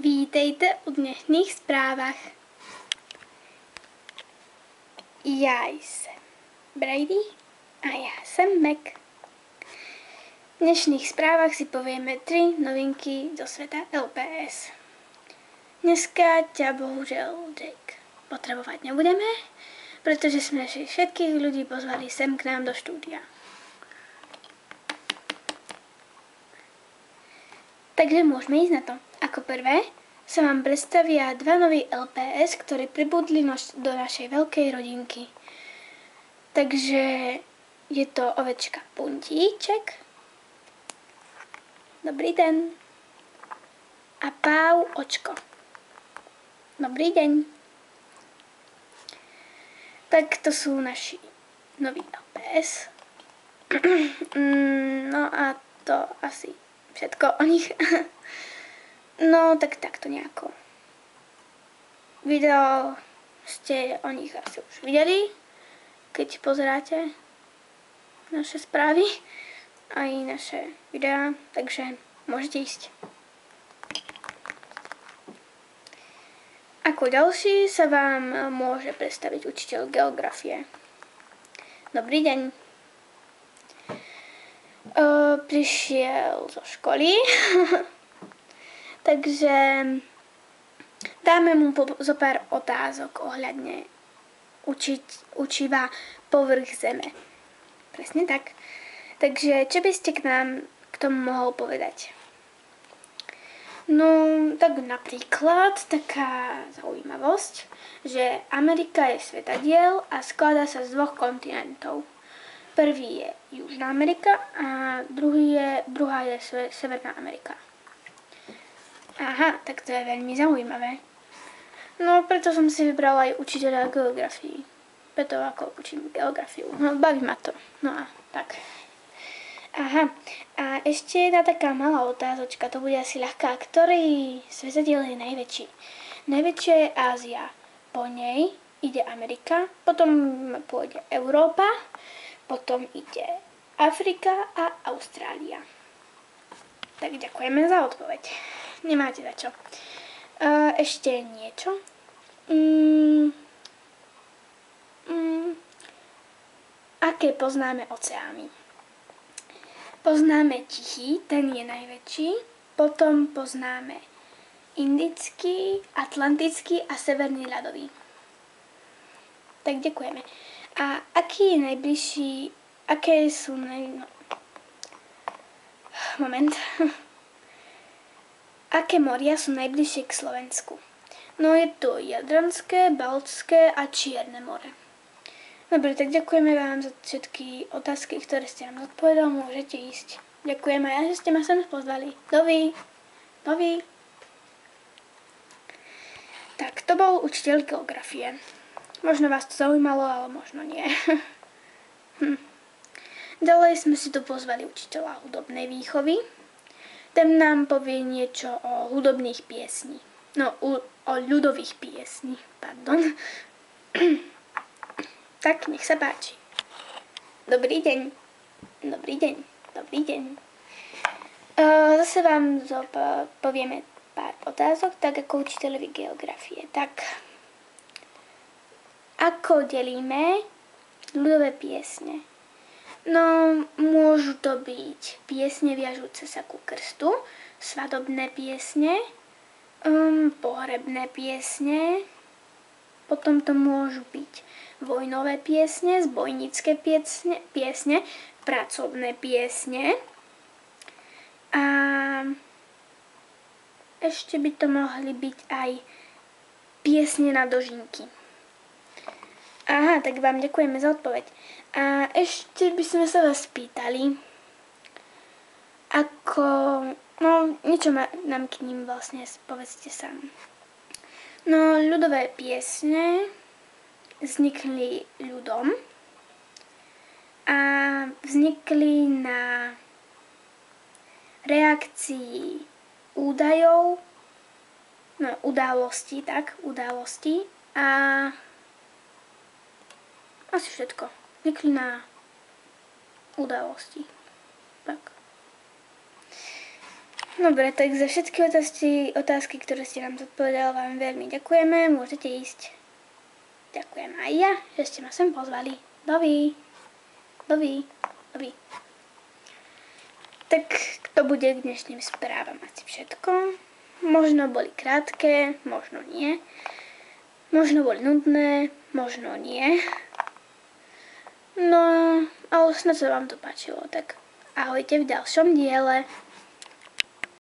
Vítejte u dnešních zprávách. Já jsem Brady a já jsem Mac. V dnešných zprávách si povieme 3 novinky zo sveta LPS. Dneska ťa bohužel Jake potrebovať nebudeme, pretože sme všetkých ľudí pozvali sem k nám do štúdia. Takže môžeme ísť na to. Ako prvé sa vám predstavia 2 noví LPS, ktorí pribudli do našej veľkej rodinky. Takže je to ovečka Puntíček. Dobrý den. A Pau Očko. Dobrý deň. Tak to sú naši noví LPS. No a to asi všetko o nich. No, tak takto nejako. Video ste o nich asi už videli, keď pozeráte naše správy aj naše videá, takže môžete ísť. Ako ďalší sa vám môže predstaviť učiteľ geografie. Dobrý deň. Prišiel zo školy, takže dáme mu zo pár otázok ohľadne učiva povrch zeme. Presne tak. Takže čo by ste k nám k tomu mohol povedať? No, tak napríklad taká zaujímavosť, že Amerika je svetadiel a skladá sa z 2 kontinentov. Prvý je Južná Amerika a druhá je Severná Amerika. Aha, tak to je veľmi zaujímavé. No, preto som si vybrala aj učiteľa geografii. Preto ako učím geografiu. No, baví ma to. No a tak. Aha, a ešte jedna taká malá otázočka, to bude asi ľahká. Ktorý svetadiel je najväčší? Najväčšia je Ázia. Po nej ide Amerika, potom pôjde Európa, potom ide Afrika a Austrália. Tak ďakujeme za odpoveď. Nemáte za čo. Ešte niečo? Aké poznáme oceány? Poznáme Tichý, ten je najväčší. Potom poznáme Indický, Atlantický a Severný ľadový. Tak ďakujeme. A aký je najbližší, aké sú Moment. Aké moria sú najbližšie k Slovensku? No je to Jadranské, Baltské a Čierne more. Dobre, tak ďakujeme vám za všetky otázky, ktoré ste nám zodpovedali. Môžete ísť. Ďakujeme aj, že ste ma sem pozvali. Dovi. Tak, to bol učiteľ geografie. Možno vás to zaujímalo, ale možno nie. Ďalej sme si tu pozvali učiteľa hudobnej výchovy. Ten nám povie niečo o hudobných piesní. No, o ľudových piesní, pardon. Tak, nech sa páči. Dobrý deň. Zase vám povieme pár otázok, tak ako učiteľovi geografie. Tak, ako delíme ľudové piesne? No, môžu to byť piesne viažúce sa ku krstu, svadobné piesne, pohrebné piesne, potom to môžu byť vojnové piesne, zbojnícke piesne, pracovné piesne a ešte by to mohli byť aj piesne na dožinky. Aha, tak vám ďakujeme za odpoveď. A ešte by sme sa vás pýtali, niečo nám k ním vlastne povedzte sám. No, ľudové piesne vznikli ľudom a vznikli na reakcii udalostí a asi všetko. Vznikli na udalosti. Tak. Dobre, tak za všetky otázky, ktoré ste nám zodpovedali, vám veľmi ďakujeme. Môžete ísť. Ďakujem aj ja, že ste ma sem pozvali. Dovi. Tak to bude k dnešným správam asi všetko. Možno boli krátke, možno nie. Možno boli nudné, možno nie. No, ale snad sa vám to páčilo. Tak ahojte v ďalšom diele.